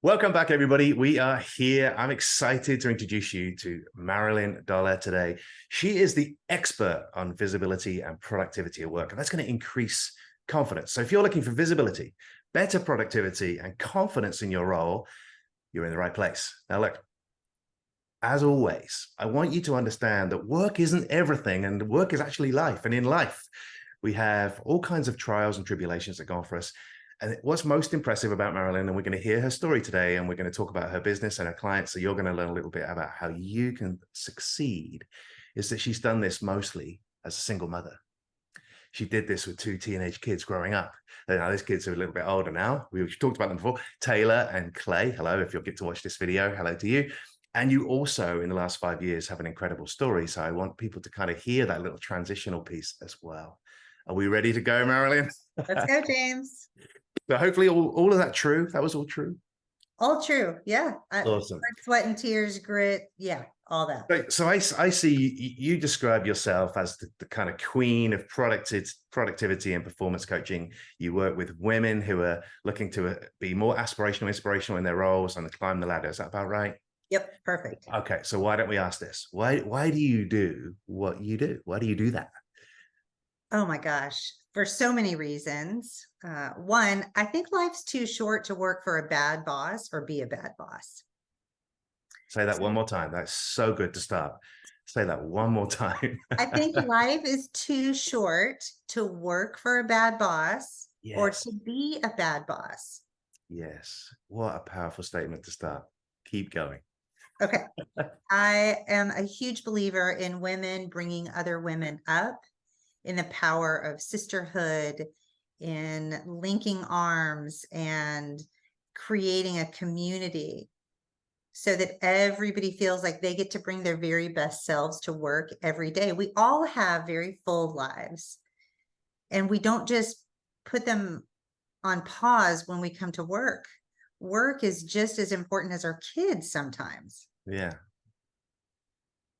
Welcome back, everybody. We are here. I'm excited to introduce you to MARILYN Dollar today. She is the expert on visibility and productivity at work, and that's going to increase confidence. So if you're looking for visibility, better productivity, and confidence in your role, you're in the right place. Now, look, as always, I want you to understand that work isn't everything, and work is actually life. And in life, we have all kinds of trials and tribulations that go on for us. And what's most impressive about MARILYN, and we're going to hear her story today, and we're going to talk about her business and her clients, so you're going to learn a little bit about how you can succeed, is that she's done this mostly as a single mother. She did this with two teenage kids growing up. Now, these kids are a little bit older now. We've talked about them before. Taylor and Clay, hello, if you'll get to watch this video, hello to you. And you also, in the last 5 years, have an incredible story. So I want people to kind of hear that little transitional piece as well. Are we ready to go, MARILYN? Let's go, James. So hopefully all of that true. That was all true. All true. Yeah. Awesome. Blood, sweat and tears, grit. Yeah. All that. So I see you describe yourself as the kind of queen of productivity and performance coaching. You work with women who are looking to be more aspirational, inspirational in their roles and climb the ladder. Is that about right? Yep. Perfect. Okay. So why don't we ask this? Why do you do what you do? Why do you do that? Oh my gosh. For so many reasons. One, I think life's too short to work for a bad boss or be a bad boss. Say that one more time. That's so good to start. Say that one more time. I think life is too short to work for a bad boss or to be a bad boss. Yes. What a powerful statement to start. Keep going. Okay. I am a huge believer in women bringing other women up, in the power of sisterhood, in linking arms and creating a community so that everybody feels like they get to bring their very best selves to work every day. We all have very full lives, and we don't just put them on pause when we come to work. Work is just as important as our kids sometimes. Yeah.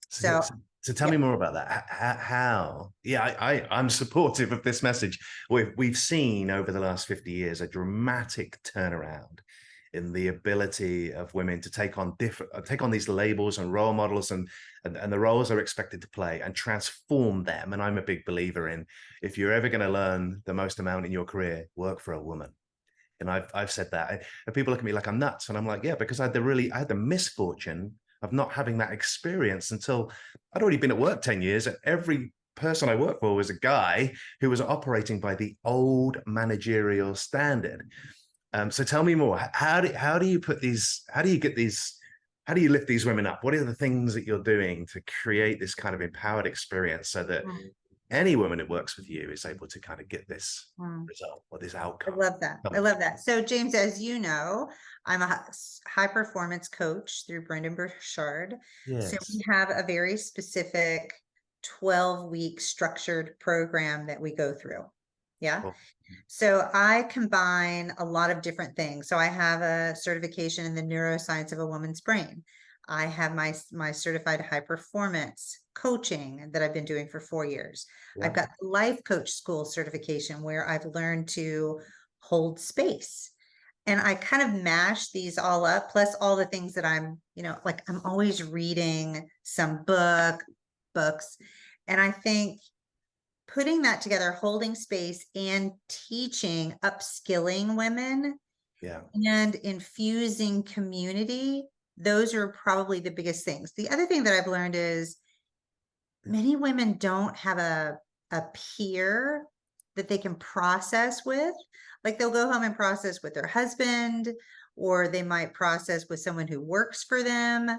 So tell me more about that. How? Yeah, I'm supportive of this message. We've seen over the last 50 years a dramatic turnaround in the ability of women to take on these labels and role models and the roles they're expected to play and transform them. And I'm a big believer in, if you're ever going to learn the most amount in your career, work for a woman. And I've said that, and people look at me like I'm nuts, and I'm like, yeah, because I had the misfortune of not having that experience until I'd already been at work 10 years, and every person I worked for was a guy who was operating by the old managerial standard. So tell me more. How do you lift these women up? What are the things that you're doing to create this kind of empowered experience so that any woman that works with you is able to kind of get this result or this outcome? I love that. I love that. So James, as you know, I'm a high performance coach through Brendan Burchard. Yes. So we have a very specific 12-week structured program that we go through. Yeah. Cool. So I combine a lot of different things. So I have a certification in the neuroscience of a woman's brain. I have my certified high performance coaching that I've been doing for 4 years. Yeah. I've got the life coach school certification where I've learned to hold space. And I kind of mash these all up, plus all the things that I'm always reading some books. And I think putting that together, holding space and teaching, upskilling women, and infusing community, those are probably the biggest things. The other thing that I've learned is many women don't have a peer that they can process with. Like they'll go home and process with their husband, or they might process with someone who works for them,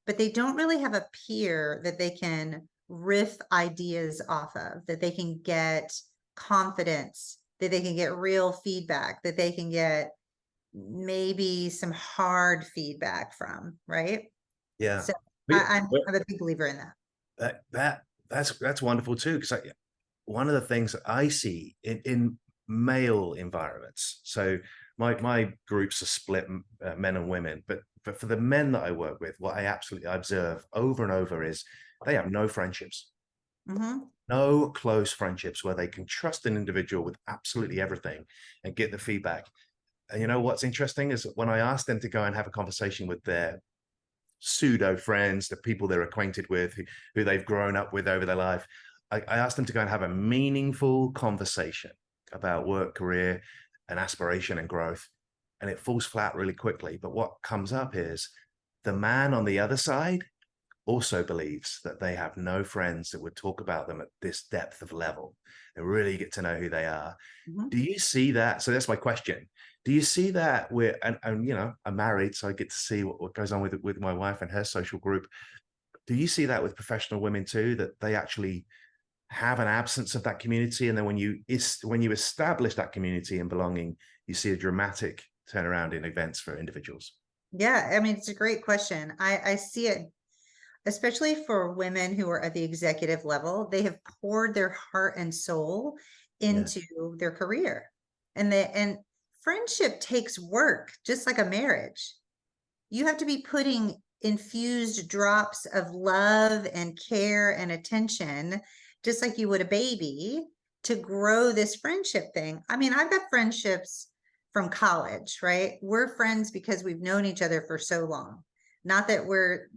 but they don't really have a peer that they can riff ideas off of, that they can get confidence, that they can get real feedback, that they can get maybe some hard feedback from, right? Yeah. So I'm a big believer in that. That's wonderful too, because one of the things that I see in male environments, so my groups are split, men and women, but for the men that I work with, what I absolutely observe over and over is they have no friendships. No close friendships where they can trust an individual with absolutely everything and get the feedback. And you know what's interesting is when I asked them to go and have a conversation with their pseudo friends, the people they're acquainted with, who they've grown up with over their life, I asked them to go and have a meaningful conversation about work, career, and aspiration and growth. And it falls flat really quickly. But what comes up is the man on the other side also believes that they have no friends that would talk about them at this depth of level and really get to know who they are. Mhm. Do you see that? So that's my question. Do you see that we're, and you know, I'm married, so I get to see what goes on with my wife and her social group. Do you see that with professional women too, that they actually have an absence of that community? And then when you establish that community and belonging, you see a dramatic turnaround in events for individuals. Yeah, I mean, it's a great question. I see it, especially for women who are at the executive level. They have poured their heart and soul Yeah. into their career. And friendship takes work, just like a marriage. You have to be putting infused drops of love and care and attention, just like you would a baby, to grow this friendship thing. I mean, I've got friendships from college, right? We're friends because we've known each other for so long. Not that we're,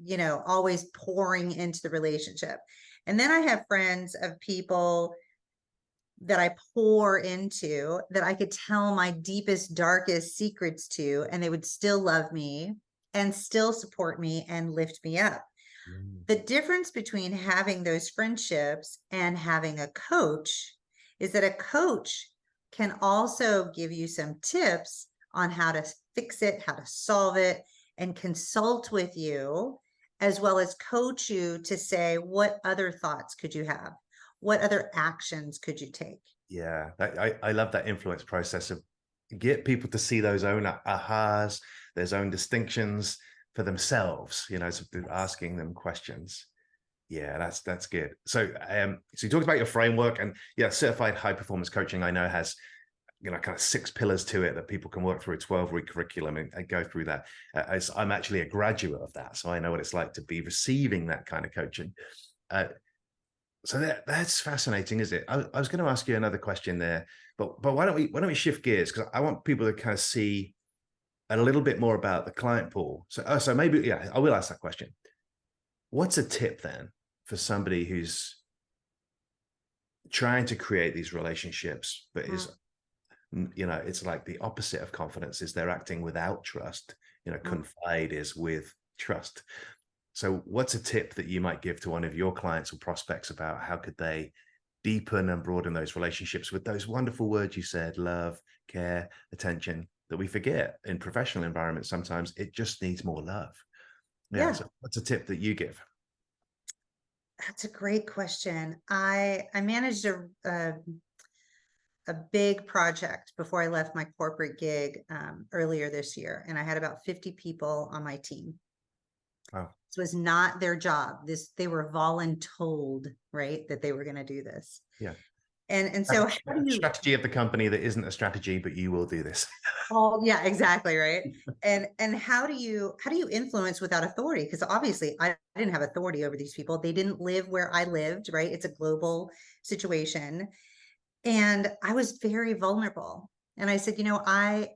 always pouring into the relationship. And then I have friends of people that I pour into, that I could tell my deepest, darkest secrets to, and they would still love me and still support me and lift me up. Mm. The difference between having those friendships and having a coach is that a coach can also give you some tips on how to fix it, how to solve it, and consult with you, as well as coach you to say, what other thoughts could you have? What other actions could you take? Yeah, I love that influence process of get people to see those own ahas, their own distinctions for themselves, you know, so through asking them questions. Yeah, that's good. So you talked about your framework, and yeah, certified high performance coaching I know has, you know, kind of 6 pillars to it that people can work through a 12-week curriculum and go through that. I'm actually a graduate of that, so I know what it's like to be receiving that kind of coaching. Uh, so that's fascinating, is it? I was going to ask you another question there, but why don't we shift gears, because I want people to kind of see a little bit more about the client pool. So maybe, yeah, I will ask that question. What's a tip then for somebody who's trying to create these relationships, but is, Mm, you know, it's like the opposite of confidence is they're acting without trust. You know, mm. confide is with trust. So what's a tip that you might give to one of your clients or prospects about how could they deepen and broaden those relationships with those wonderful words you said, love, care, attention, that we forget in professional environments? Sometimes it just needs more love. Yeah. Yeah, So what's a tip that you give? that's a great question. I managed a big project before I left my corporate gig earlier this year, and I had about 50 people on my team. Wow. This was not their job. They were voluntold, right, that they were going to do this. Yeah. And so how do you Strategy of the company that isn't a strategy, but you will do this. Oh, yeah, exactly, right. And how do you influence without authority? Because obviously I didn't have authority over these people. They didn't live where I lived, right? It's a global situation. And I was very vulnerable. And I said, I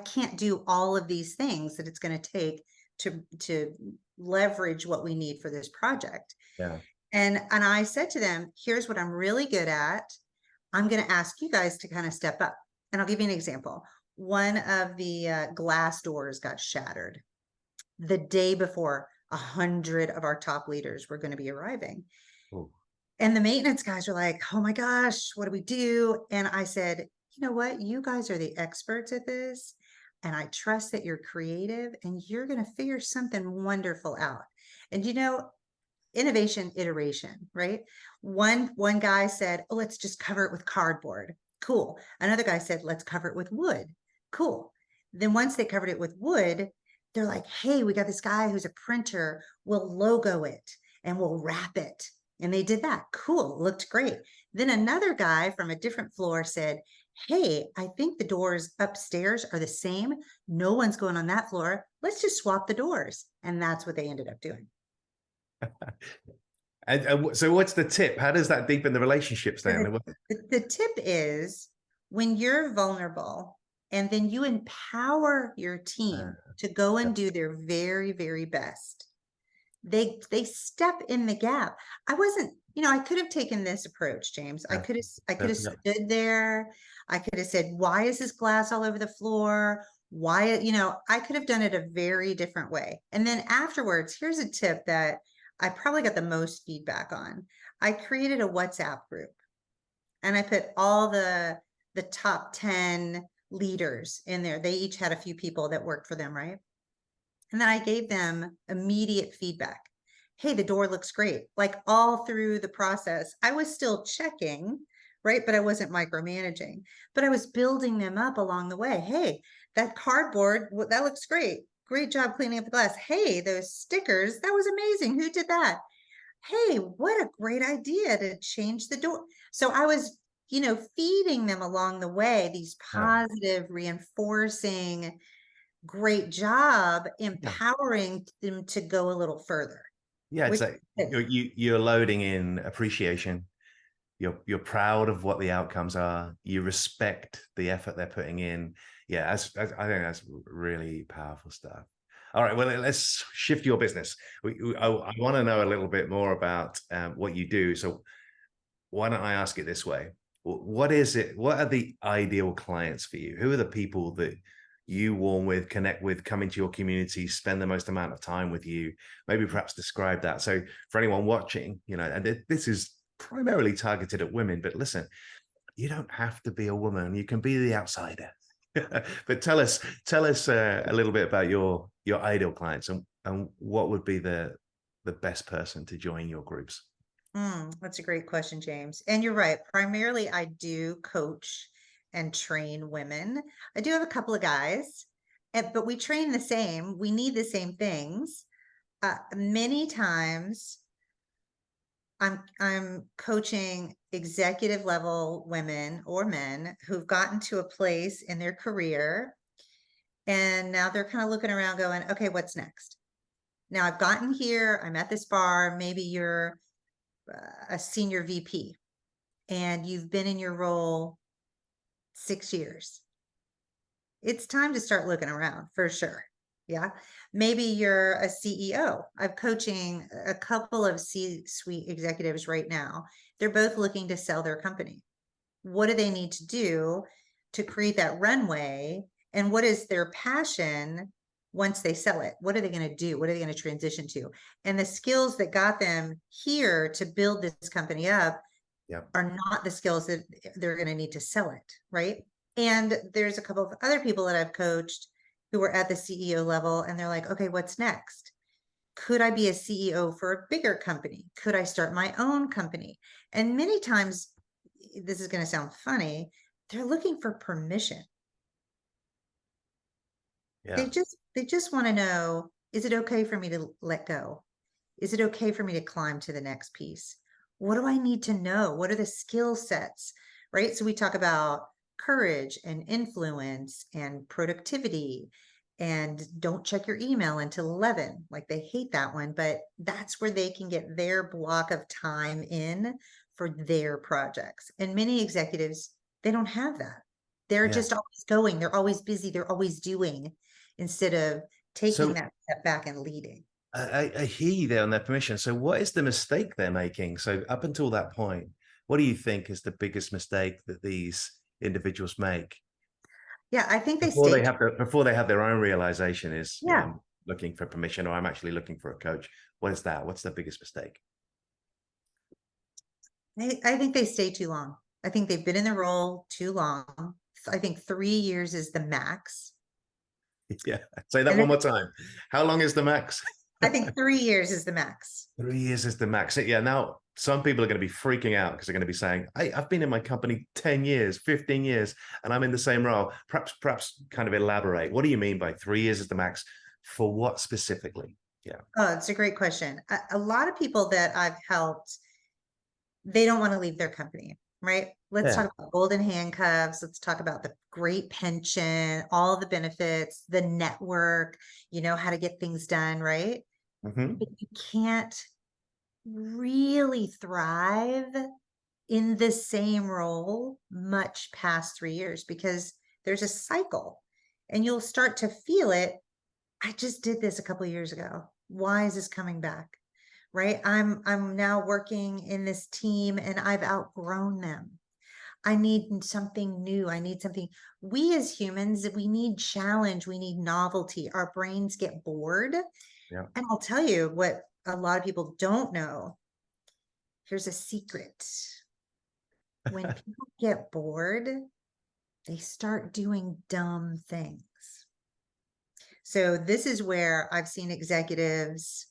can't do all of these things that it's going to take to leverage what we need for this project. Yeah. And I said to them, here's what I'm really good at. I'm going to ask you guys to kind of step up. And I'll give you an example. One of the glass doors got shattered the day before 100 of our top leaders were going to be arriving. Oh, And the maintenance guys were like, oh my gosh, what do we do? And I said, you know what? You guys are the experts at this. And I trust that you're creative and you're going to figure something wonderful out. And innovation iteration, right? One guy said, oh, let's just cover it with cardboard. Cool. Another guy said, let's cover it with wood. Cool. Then once they covered it with wood, they're like, hey, we got this guy who's a printer. We'll logo it and we'll wrap it. And they did that. Cool. Looked great. Then another guy from a different floor said, hey, I think the doors upstairs are the same. No one's going on that floor. Let's just swap the doors. And that's what they ended up doing. and so what's the tip? How does that deepen the relationships So then? the tip is when you're vulnerable and then you empower your Uh, team to go yeah, and do their very, very best. They step in the gap. I wasn't, I could have taken this approach, James. I yeah, could have I could have yeah, stood there. I could have said, why is this glass all over the floor? Why, I could have done it a very different way. And then afterwards, here's a tip that I probably got the most feedback on. I created a WhatsApp group and I put all the top 10 leaders in there. They each had a few people that worked for them, right? And then I gave them immediate feedback. Hey, the door looks great. Like all through the process, I was still checking, right? But I wasn't micromanaging, but I was building them up along the way. Hey, that cardboard, that looks great. Great job cleaning up the glass. Hey, those stickers, that was amazing. Who did that? Hey, what a great idea to change the door. So I was, feeding them along the way, these yeah, positive, reinforcing, great job yeah. empowering them to go a little further, Yeah, it's which like you're loading in appreciation. You're proud of what the outcomes are. You respect the effort they're putting in. Yeah, I think that's really powerful stuff. All right, well, let's shift your business. I want to know a little bit more about what you do. So why don't I ask it this way? What is it? What are the ideal clients for you? Who are the people that you warm with, connect with, come into your community, spend the most amount of time with you? Maybe perhaps describe that. So for anyone watching, and this is primarily targeted at women, but listen, you don't have to be a woman. You can be the outsider. But tell us a little bit about your ideal clients and what would be the best person to join your groups. That's a great question, James. And you're right. Primarily, I do coach and train women. I do have a couple of guys, but we train the same. We need the same things. Many times, I'm coaching executive level women or men who've gotten to a place in their career, and now they're kind of looking around going, okay, what's next? Now I've gotten here, I'm at this bar, maybe you're a senior VP and you've been in your role 6 years. It's time to start looking around for sure. Yeah. Maybe you're a CEO. I'm coaching a couple of C-suite executives right now. They're both looking to sell their company. What do they need to do to create that runway? And what is their passion once they sell it? What are they going to do? What are they going to transition to? And the skills that got them here to build this company up Yeah. are not the skills that they're going to need to sell it, right? And there's a couple of other people that I've coached who were at the CEO level, and they're like, okay, what's next? Could I be a CEO for a bigger company? Could I start my own company? And many times, this is going to sound funny, they're looking for permission. Yeah. They just want to know, is it okay for me to let go? Is it okay for me to climb to the next piece? What do I need to know? What are the skill sets? Right? So we talk about courage and influence and productivity and don't check your email until 11. Like they hate that one, but that's where they can get their block of time in for their projects. And many executives, they don't have that. They're Yeah. just always going, they're always busy, they're always doing instead of taking So that step back and leading. I hear you there on their permission. So what is the mistake they're making? So up until that point, what do you think is the biggest mistake that these individuals make Yeah, I think they before they stay. have before they have their own realization is, Yeah, I'm looking for permission or I'm actually looking for a coach. What is that? What's the biggest mistake? I think they stay too long. I think they've been in the role too long. I think 3 years is the max. Yeah. Say that And one then more time. How long is the max? I think 3 years is the max. 3 years is the max. Yeah. Now, some people are going to be freaking out because they're going to be saying, hey, I've been in my company 10 years, 15 years, and I'm in the same role. Perhaps kind of elaborate. What do you mean by 3 years is the max? For what specifically? Yeah. Oh, it's a great question. A lot of people that I've helped, they don't want to leave their company, right? Let's Yeah. talk about golden handcuffs. Let's talk about the great pension, all the benefits, the network, how to get things done, right? Hmm. But you can't really thrive in the same role much past 3 years because There's a cycle, and you'll start to feel it. I just did this a couple of years ago. Why is this coming back? Right? I'm now working in this team and I've outgrown them. I need something new. I need something. We as humans, we need challenge. We need novelty. Our brains get bored. Yeah. And I'll tell you what a lot of people don't know. Here's a secret. When people get bored, they start doing dumb things. So this is where I've seen executives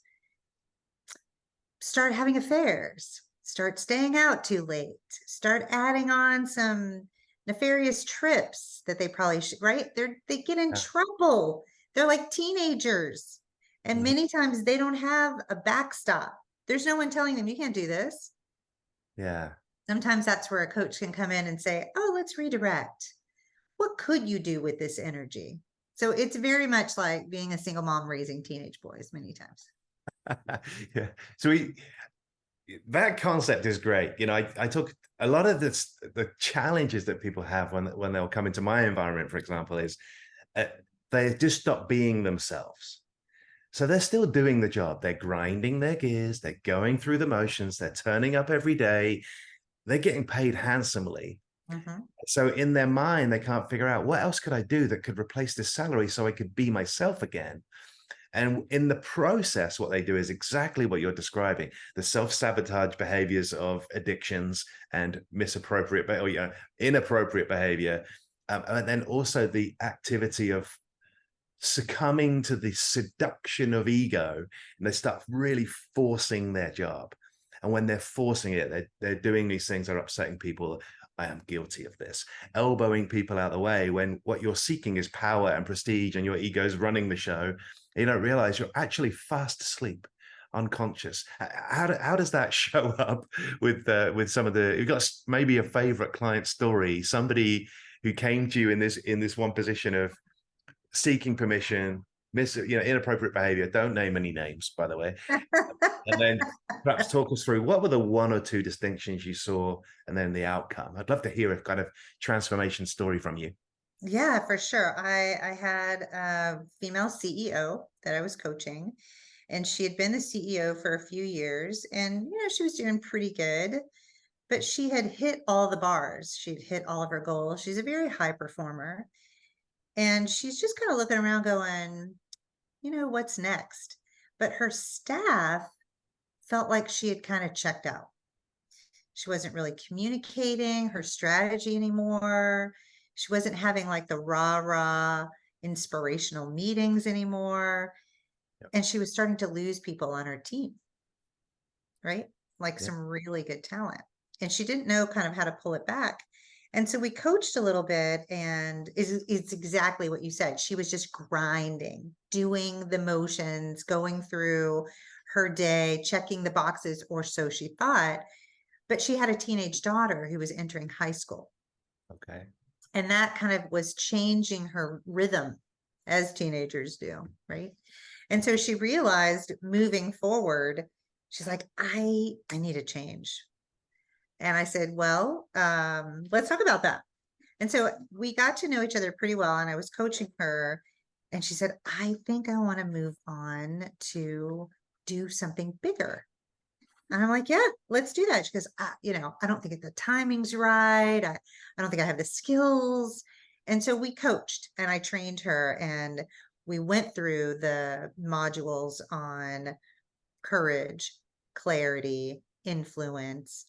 start having affairs, start staying out too late, start adding on some nefarious trips that they probably should, right? They get in Yeah. trouble. They're like teenagers. And Mhm. many times they don't have a backstop. There's no one telling them you can't do this. Yeah. Sometimes that's where a coach can come in and say, oh, let's redirect. What could you do with this energy? So it's very much like being a single mom raising teenage boys many times. Yeah. So that concept is great. You know, I took a lot of the challenges that people have when they'll come into my environment, for example, is they just stop being themselves. So they're still doing the job. They're grinding their gears. They're going through the motions. They're turning up every day. They're getting paid handsomely. Mhm. So in their mind, they can't figure out what else could I do that could replace this salary so I could be myself again. And in the process, what they do is exactly what you're describing: the self-sabotage behaviors of addictions and misappropriate, or inappropriate behavior, and then also the activity of succumbing to the seduction of ego, and they start really forcing their job. And when they're forcing it, they're doing these things that are upsetting people. I am guilty of this. Elbowing people out of the way when what you're seeking is power and prestige and your ego's running the show. You don't realize you're actually fast asleep, unconscious. How does that show up with some of the, you've got maybe a favorite client story, somebody who came to you in this one position of seeking permission, inappropriate behavior. Don't name any names, by the way. And then perhaps talk us through what were the one or two distinctions you saw, and then the outcome. I'd love to hear a kind of transformation story from you. Yeah, for sure. I had a female CEO that I was coaching, and she had been the CEO for a few years, and she was doing pretty good, but she had hit all the bars. She'd hit all of her goals. She's a very high performer, and she's just kind of looking around going, what's next? But her staff felt like she had kind of checked out. She wasn't really communicating her strategy anymore. She wasn't having like the rah-rah inspirational meetings anymore. Yep. And she was starting to lose people on her team, right? Like Yep. some really good talent. And she didn't know kind of how to pull it back. And so we coached a little bit, and it's exactly what you said. She was just grinding, doing the motions, going through her day, checking the boxes, or so she thought. But she had a teenage daughter who was entering high school. Okay. And that kind of was changing her rhythm, as teenagers do, right? And so she realized moving forward, she's like, I need a change. And I said, well, let's talk about that. And so we got to know each other pretty well, and I was coaching her, and she said, I think I want to move on to do something bigger. And I'm like, yeah, let's do that. She goes, I don't think the timing's right. I don't think I have the skills. And so we coached, and I trained her, and we went through the modules on courage, clarity, influence,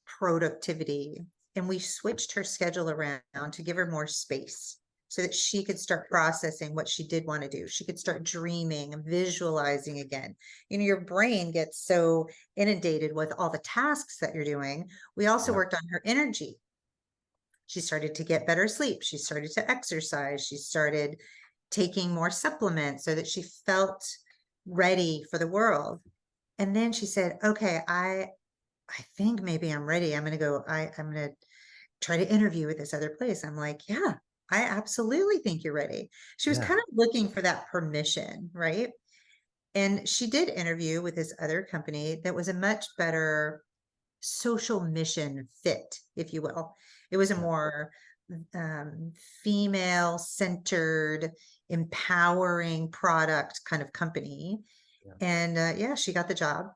productivity. And we switched her schedule around to give her more space so that she could start processing what she did want to do. She could start dreaming and visualizing again. Your brain gets so inundated with all the tasks that you're doing. We also Yeah. worked on her energy. She started to get better sleep. She started to exercise. She started taking more supplements so that she felt ready for the world. And then she said, okay, I think maybe I'm ready. I'm going to try to interview with this other place. I'm like, yeah, I absolutely think you're ready. She was Yeah. kind of looking for that permission, right? And she did interview with this other company that was a much better social mission fit, if you will. It was a Yeah. more um, female centered, empowering product kind of company. Yeah. And yeah, she got the job.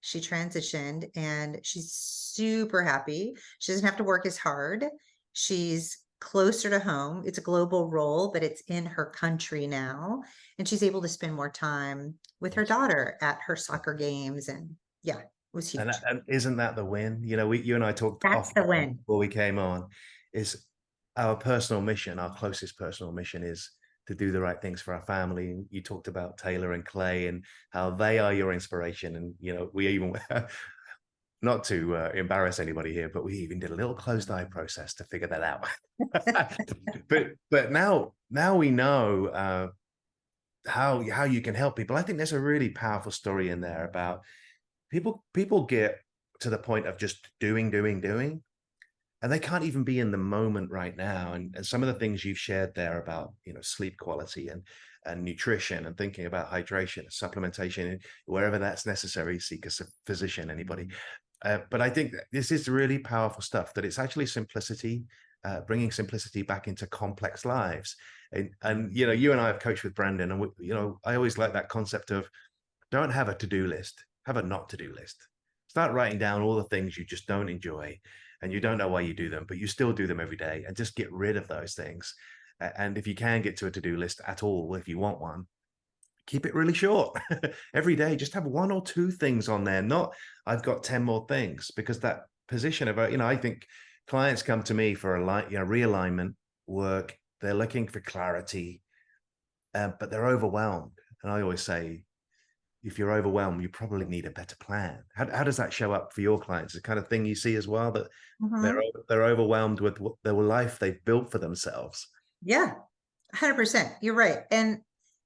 She transitioned and she's super happy. She doesn't have to work as hard. She's closer to home. It's a global role, but it's in her country now. And she's able to spend more time with her Awesome. daughter at her soccer games. And yeah, it was huge. And isn't that the win? You know, you and I talked That's off the win. before we came on, is our personal mission, our closest personal mission is to do the right things for our family. And you talked about Taylor and Clay and how they are your inspiration. And, you know, we even, not to embarrass anybody here, but we even did a little closed eye process to figure that out. but now we know how you can help people. I think there's a really powerful story in there about people get to the point of just doing, and they can't even be in the moment right now. And some of the things you've shared there about, you know, sleep quality and nutrition and thinking about hydration, supplementation, wherever that's necessary, seek a physician, anybody. But I think that this is really powerful stuff, that it's actually simplicity, bringing simplicity back into complex lives. And you know, you and I have coached with Brandon, and you know, I always like that concept of don't have a to-do list, have a not to-do list. Start writing down all the things you just don't enjoy and you don't know why you do them, but you still do them every day, and just get rid of those things. And if you can get to a to-do list at all, if you want one, keep it really short. Every day, just have one or two things on there, not I've got 10 more things, because that position of, you know, I think clients come to me for realignment work. They're looking for clarity, but they're overwhelmed. And I always say, if you're overwhelmed, you probably need a better plan. How does that show up for your clients? The kind of thing you see as well, that they're Mhm. they're overwhelmed with the life they've built for themselves. Yeah, 100%. You're right. And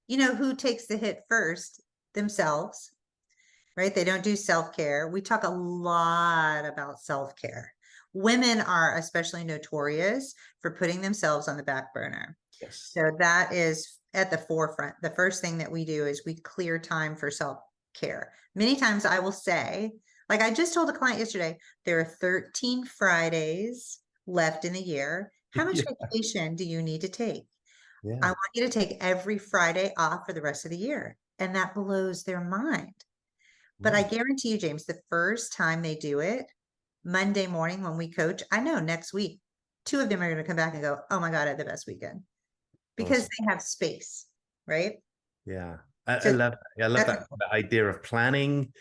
you know who takes the hit first? Themselves, right? They don't do self-care. We talk a lot about self-care. Women are especially notorious for putting themselves on the back burner. Yes. So that is at the forefront. The first thing that we do is we clear time for self-care. Many times I will say, like I just told a client yesterday, there are 13 Fridays left in the year. How much Yeah. vacation do you need to take? I Yeah. want you to take every Friday off for the rest of the year. And that blows their mind. But I Right. guarantee you, James, the first time they do it, Monday morning when we coach, I know next week, two of them are going to come back and go, oh my God, I had the best weekend because Awesome. they have space, right? Yeah. So I love that's a, that idea of planning,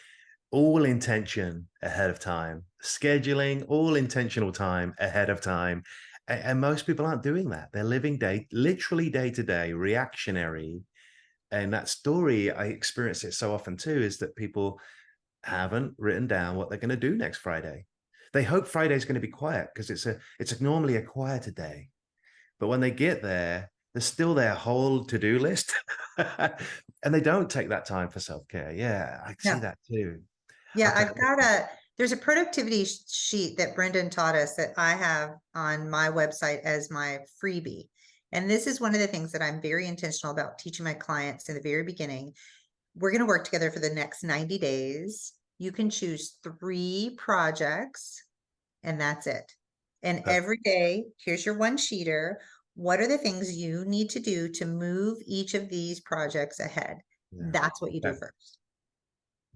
all intention ahead of time, scheduling all intentional time ahead of time. And most people aren't doing that. They're living literally day to day, reactionary. And that story, I experience it so often too, is that people haven't written down what they're going to do next Friday. They hope Friday's going to be quiet because it's normally a quieter day. But when they get there, there's still their whole to-do list. And they don't take that time for self-care. Yeah, I see no. that too. Yeah, Okay. I've got there's a productivity sheet that Brendan taught us that I have on my website as my freebie. And this is one of the things that I'm very intentional about teaching my clients in the very beginning. We're going to work together for the next 90 days. You can choose 3 projects and that's it. And every day, here's your one sheeter. What are the things you need to do to move each of these projects ahead? Yeah. That's what you do Okay. first.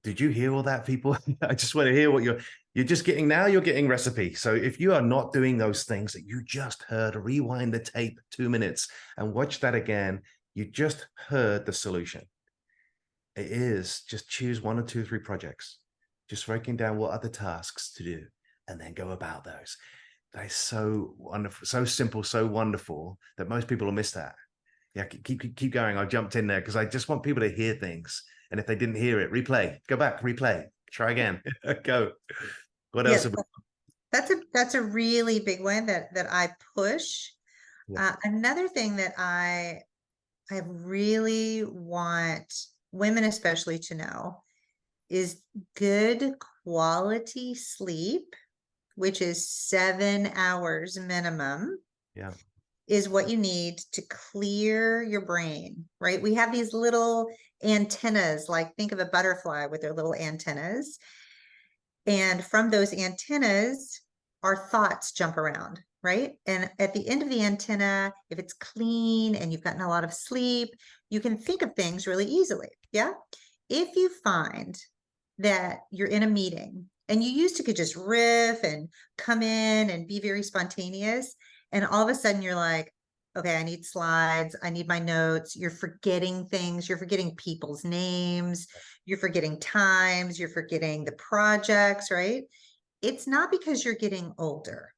Did you hear all that, people? I just want to hear what you're just getting now. You're getting recipe. So if you are not doing those things that you just heard, rewind the tape 2 minutes and watch that again. You just heard the solution. It is just choose 1 or 2, 3 projects, just writing down what other tasks to do, and then go about those. That is so wonderful, so simple, so wonderful that most people will miss that. Yeah, keep going. I jumped in there because I just want people to hear things. And if they didn't hear it, replay, go back, replay, try again, go. What else Yes, have we? that's a really big one that I push. Yeah, Another thing that I really want women especially to know is good quality sleep, which is 7 hours minimum, yeah, is what you need to clear your brain, right? We have these little antennas, like think of a butterfly with their little antennas. And from those antennas, our thoughts jump around. right? And at the end of the antenna, if it's clean and you've gotten a lot of sleep, you can think of things really easily. Yeah. If you find that you're in a meeting and you used to could just riff and come in and be very spontaneous, and all of a sudden you're like, okay, I need slides, I need my notes. You're forgetting things, you're forgetting people's names, you're forgetting times, you're forgetting the projects, right? It's not because you're getting older.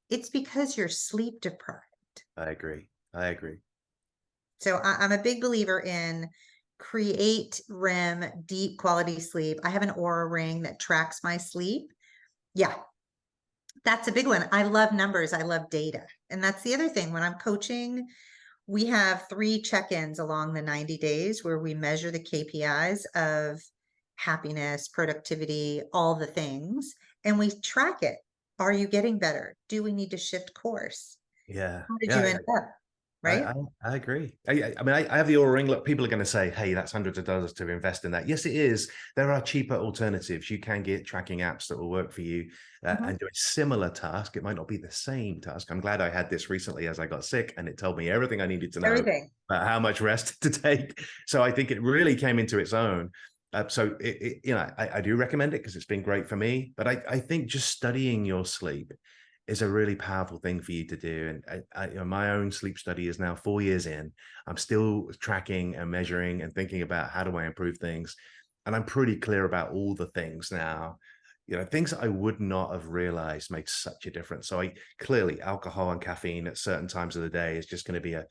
It's because you're sleep deprived. I agree. I agree. So I'm a big believer in create REM, deep quality sleep. I have an Aura ring that tracks my sleep. Yeah, that's a big one. I love numbers. I love data. And that's the other thing when I'm coaching, we have 3 check-ins along the 90 days where we measure the KPIs of happiness, productivity, all the things, and we track it. Are you getting better? Do we need to shift course? Yeah. How did you Yeah. end up? I, Right? I, I agree. I mean, I have the Aura Ring. Look, people are going to say, hey, that's hundreds of dollars to invest in that. Yes, it is. There are cheaper alternatives. You can get tracking apps that will work for you Mhm. and do a similar task. It might not be the same task. I'm glad I had this recently as I got sick, and it told me everything I needed to know Everything. about how much rest to take. So I think it really came into its own. I do recommend it because it's been great for me. But I think just studying your sleep is a really powerful thing for you to do. And my own sleep study is now 4 years in. I'm still tracking and measuring and thinking about how do I improve things. And I'm pretty clear about all the things now, things that I would not have realized made such a difference. So clearly alcohol and caffeine at certain times of the day is just going to be a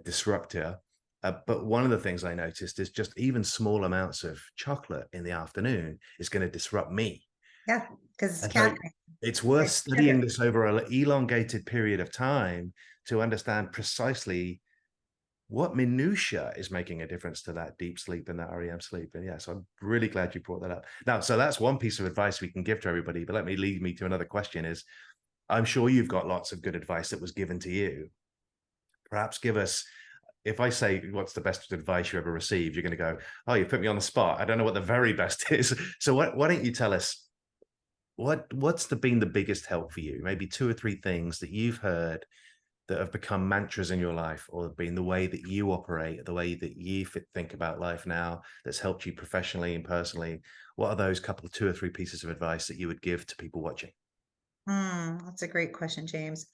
disruptor. But one of the things I noticed is just even small amounts of chocolate in the afternoon is going to disrupt me. Yeah, because it's And so caffeine, it's worth it's sugar. studying this over an elongated period of time to understand precisely what minutia is making a difference to that deep sleep and that REM sleep. And yeah, so I'm really glad you brought that up. Now, so that's one piece of advice we can give to everybody, but let me lead me to another question is, I'm sure you've got lots of good advice that was given to you. Perhaps give us, if I say, what's the best advice you ever received, you're going to go, oh, you put me on the spot. I don't know what the very best is. So why don't you tell us been the biggest help for you? Maybe 2 or 3 things that you've heard that have become mantras in your life, or been the way that you operate, the way that you think about life now, that's helped you professionally and personally. What are those couple, 2 or 3 pieces of advice that you would give to people watching? That's a great question, James.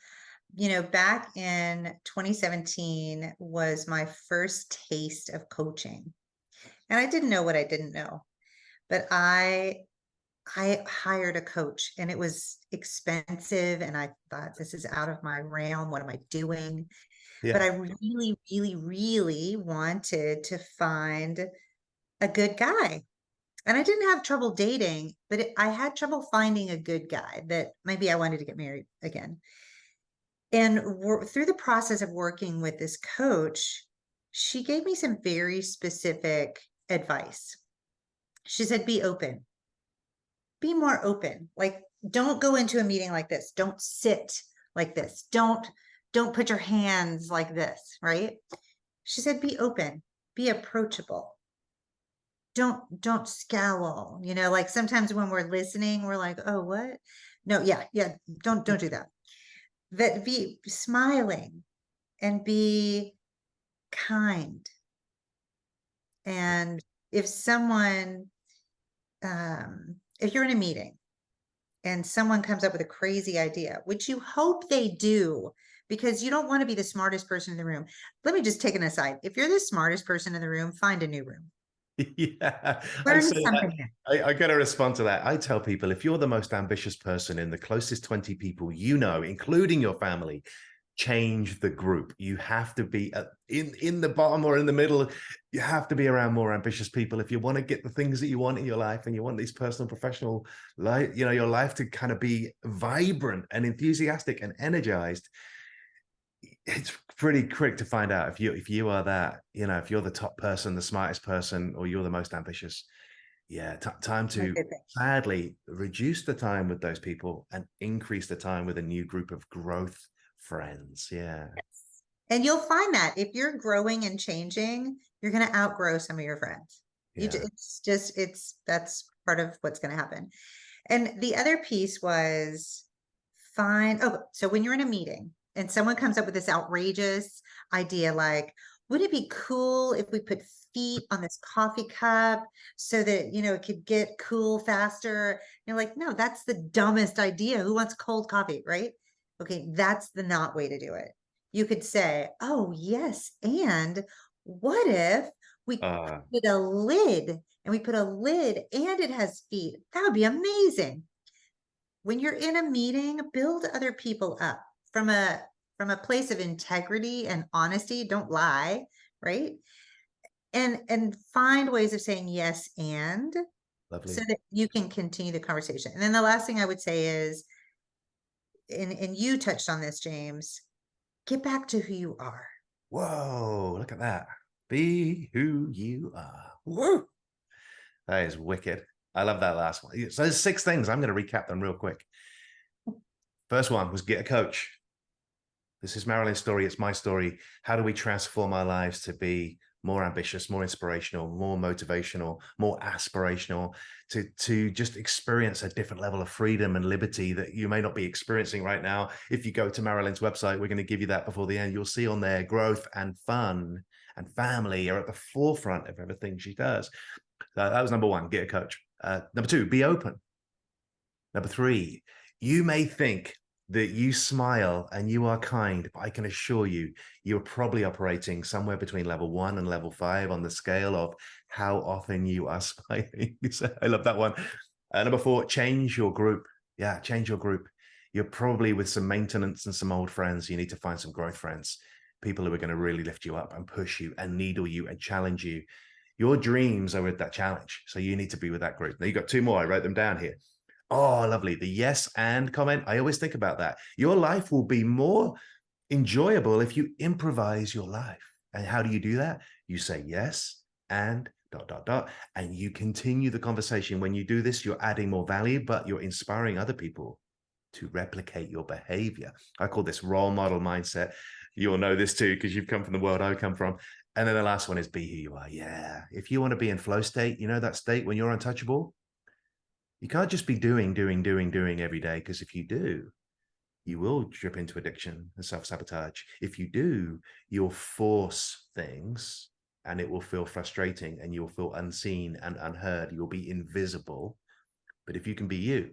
You know, back in 2017 was my first taste of coaching. And I didn't know what I didn't know, but I hired a coach and it was expensive and I thought this is out of my realm. What am I doing? But Yeah. I really, really, really wanted to find a good guy. And I didn't have trouble dating, but I had trouble finding a good guy that maybe I wanted to get married again. And through the process of working with this coach, she gave me some very specific advice. She said, be open, be more open. Like, don't go into a meeting like this. Don't sit like this. Don't put your hands like this, right? She said, be open, be approachable. Don't scowl. You know, like sometimes when we're listening, we're like, oh, what? No, yeah, don't do that. That be smiling and be kind. And if someone, if you're in a meeting and someone comes up with a crazy idea, which you hope they do, because you don't want to be the smartest person in the room. Let me just take an aside. If you're the smartest person in the room, find a new room. Yeah, I Learn say that. something new. I got to respond to that. I tell people, if you're the most ambitious person in the closest 20 people you know, including your family, change the group. You have to be in the bottom or in the middle. You have to be around more ambitious people if you want to get the things that you want in your life, and you want these personal, professional life, your life to kind of be vibrant and enthusiastic and energized. It's pretty quick to find out if you are that, if you're the top person, the smartest person, or you're the most ambitious. Yeah, time A to good thing. sadly reduce the time with those people and increase the time with a new group of growth friends. Yeah. And you'll find that if you're growing and changing, you're going to outgrow some of your friends. Yeah. That's part of what's going to happen. And the other piece was so when you're in a meeting and someone comes up with this outrageous idea, like, would it be cool if we put feet on this coffee cup so that, it could get cool faster? You're like, no, that's the dumbest idea. Who wants cold coffee, right? Okay, that's the not way to do it. You could say, oh, yes. And what if we Uh, put a lid and it has feet? That would be amazing. When you're in a meeting, build other people up from a place of integrity and honesty. Don't lie, right? And find ways of saying yes and so Lovely. that you can continue the conversation. And then the last thing I would say is, and you touched on this, James, get back to who you are. Whoa, look at that. Be who you are. Woo! That is wicked. I love that last one. So there's 6 things. I'm going to recap them real quick. First one was get a coach. This is Marilyn's story. It's my story. How do we transform our lives to be more ambitious, more inspirational, more motivational, more aspirational, to just experience a different level of freedom and liberty that you may not be experiencing right now? If you go to Marilyn's website, we're going to give you that before the end. You'll see on there growth and fun and family are at the forefront of everything she does. That was number 1, get a coach. Number 2, be open. Number 3, you may think that you smile and you are kind, but I can assure you, you're probably operating somewhere between level 1 and level 5 on the scale of how often you are smiling. So I love that one. Number 4, change your group. Yeah, change your group. You're probably with some maintenance and some old friends. You need to find some growth friends, people who are going to really lift you up and push you and needle you and challenge you. Your dreams are with that challenge. So you need to be with that group. Now, you got 2 more. I wrote them down here. Oh, lovely. The yes and comment. I always think about that. Your life will be more enjoyable if you improvise your life. And how do you do that? You say yes and ... and you continue the conversation. When you do this, you're adding more value, but you're inspiring other people to replicate your behavior. I call this role model mindset. You'll know this too, because you've come from the world I come from. And then the last one is be who you are. Yeah. If you want to be in flow state, that state when you're untouchable, you can't just be doing every day, because if you do, you will drip into addiction and self-sabotage. If you do, you'll force things and it will feel frustrating and you'll feel unseen and unheard. You'll be invisible. But if you can be you,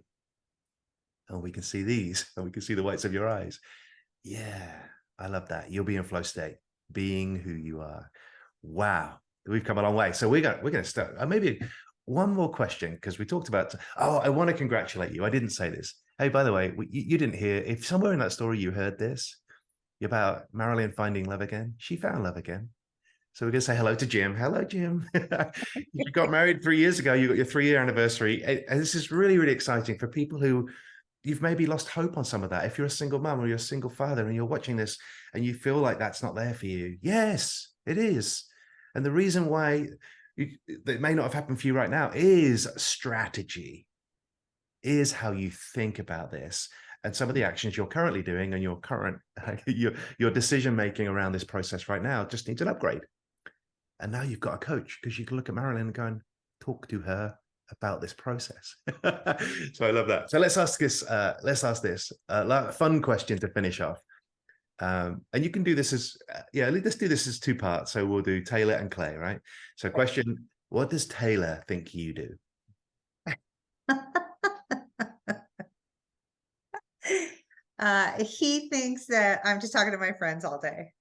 and we can see these, and we can see the whites of your eyes. Yeah, I love that. You'll be in flow state, being who you are. Wow, we've come a long way. So we're going to start. Maybe one more question, because we talked about. Oh, I want to congratulate you. I didn't say this. Hey, by the way, you didn't hear. If somewhere in that story you heard this about Marilyn finding love again, she found love again. So we're going to say hello to Jim. Hello, Jim. You got married 3 years ago. You got your 3-year anniversary. And this is really, really exciting for people who you've maybe lost hope on some of that. If you're a single mom or you're a single father and you're watching this and you feel like that's not there for you, yes, it is. And the reason why it may not have happened for you right now is strategy, is how you think about this. And some of the actions you're currently doing and your current, your decision-making around this process right now just needs an upgrade. And now you've got a coach, because you can look at Marilyn and go and talk to her about this process. So I love that. So let's ask this. Fun question to finish off. And you can do this as, let's do this as 2 parts. So we'll do Taylor and Clay, right? So question, what does Taylor think you do? He thinks that I'm just talking to my friends all day.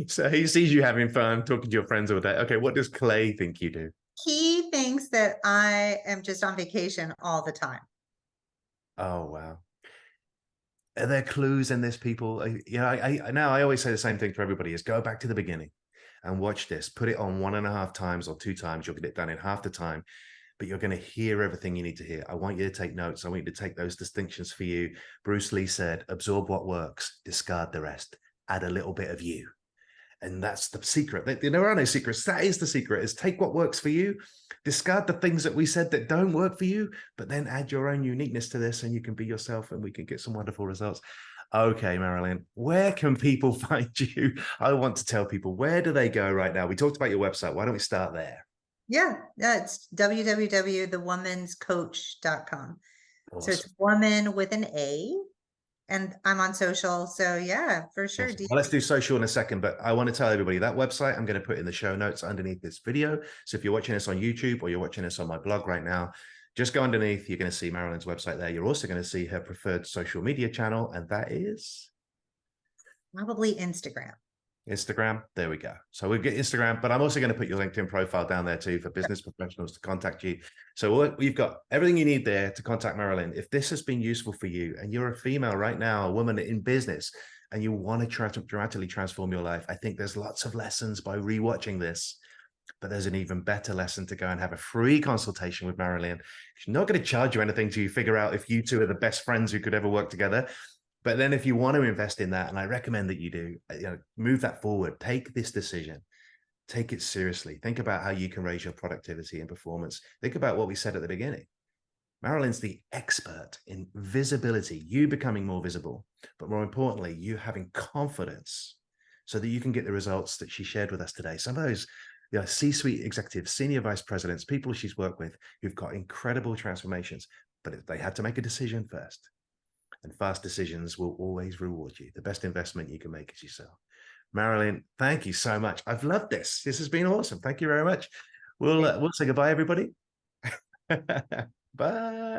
So he sees you having fun, talking to your friends all day. Okay, what does Clay think you do? He thinks that I am just on vacation all the time. Oh, wow. Are there clues in this, people? I always say the same thing for everybody is go back to the beginning and watch this. Put it on 1.5 times or 2 times. You'll get it done in half the time, but you're going to hear everything you need to hear. I want you to take notes. I want you to take those distinctions for you. Bruce Lee said, absorb what works, discard the rest, add a little bit of you. And that's the secret. There are no secrets. That is the secret, is take what works for you, discard the things that we said that don't work for you, but then add your own uniqueness to this and you can be yourself and we can get some wonderful results. Okay, Marilyn, where can people find you? I want to tell people, where do they go right now? We talked about your website. Why don't we start there? Yeah, it's www.thewomenscoach.com. So it's Awesome. woman with an A, and I'm on social. So yeah, for sure. Awesome. Well, let's do social in a second, but I want to tell everybody that website I'm going to put in the show notes underneath this video. So if you're watching this on YouTube or you're watching this on my blog right now, just go underneath. You're going to see Marilyn's website there. You're also going to see her preferred social media channel, and that is Probably Instagram. Instagram. There we go. So we've got Instagram, but I'm also going to put your LinkedIn profile down there too for business professionals to contact you. So we've got everything you need there to contact Marilyn. If this has been useful for you and you're a female right now, a woman in business, and you want to try to dramatically transform your life, I think there's lots of lessons by rewatching this. But there's an even better lesson to go and have a free consultation with Marilyn. She's not going to charge you anything till you figure out if you two are the best friends who could ever work together. But then if you want to invest in that, and I recommend that you do, move that forward, take this decision, take it seriously. Think about how you can raise your productivity and performance. Think about what we said at the beginning. Marilyn's the expert in visibility, you becoming more visible, but more importantly, you having confidence so that you can get the results that she shared with us today. Some of those C-suite executives, senior vice presidents, people she's worked with who've got incredible transformations, but they had to make a decision first. And fast decisions will always reward you. The best investment you can make is yourself. Marilyn, thank you so much. I've loved this. This has been awesome. Thank you very much. We'll say goodbye, everybody. Bye.